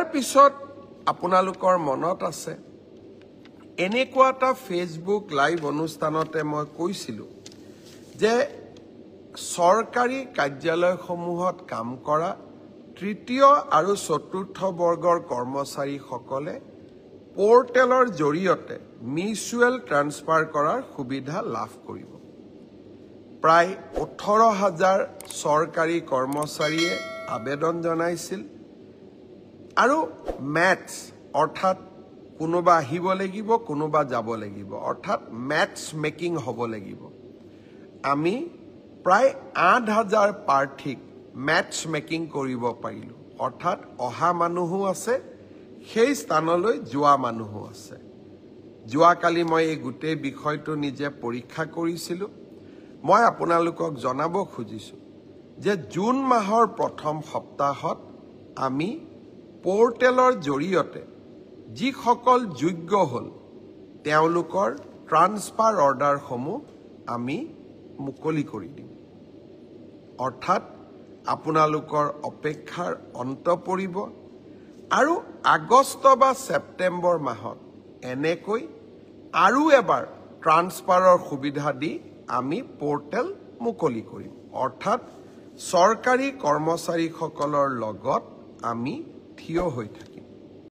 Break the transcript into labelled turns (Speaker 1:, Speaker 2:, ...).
Speaker 1: ইয়াৰ পিছত আপোনালোকৰ মনত আছে এনেকুৱা এটা ফেচবুক লাইভ অনুষ্ঠানতে মই কৈছিলোঁ যে চৰকাৰী কাৰ্যালয়সমূহত কাম কৰা তৃতীয় আৰু চতুৰ্থ বৰ্গৰ কৰ্মচাৰীসকলে পোৰ্টেলৰ জৰিয়তে মিউচুৱেল ট্ৰান্সফাৰ কৰাৰ সুবিধা লাভ কৰিব। প্ৰায় 18,000 চৰকাৰী কৰ্মচাৰীয়ে আবেদন জনাইছিল আৰু মেটছ অৰ্থাৎ কোনোবা আহিব লাগিব কোনোবা যাব লাগিব অৰ্থাৎ মেটছ মেকিং হ'ব লাগিব। আমি প্ৰায় 8,000 প্ৰাৰ্থীক মেটছ মেকিং কৰিব পাৰিলোঁ অৰ্থাৎ অহা মানুহো আছে সেই স্থানলৈ যোৱা মানুহো আছে। যোৱাকালি মই এই গোটেই বিষয়টো নিজে পৰীক্ষা কৰিছিলোঁ। মই আপোনালোকক জনাব খুজিছোঁ যে জুন মাহৰ প্ৰথম সপ্তাহত আমি পোৰ্টেলৰ জৰিয়তে যিসকল যোগ্য হ'ল তেওঁলোকৰ ট্ৰান্সফাৰ অৰ্ডাৰসমূহ আমি মুকলি কৰি দিম। অৰ্থাৎ আপোনালোকৰ অপেক্ষাৰ অন্ত পৰিব আৰু আগষ্ট বা ছেপ্টেম্বৰ মাহত এনেকৈ আৰু এবাৰ ট্ৰান্সফাৰৰ সুবিধা দি আমি পোৰ্টেল মুকলি কৰিম। অৰ্থাৎ চৰকাৰী কৰ্মচাৰীসকলৰ লগত আমি থিয় হৈ থাকিম।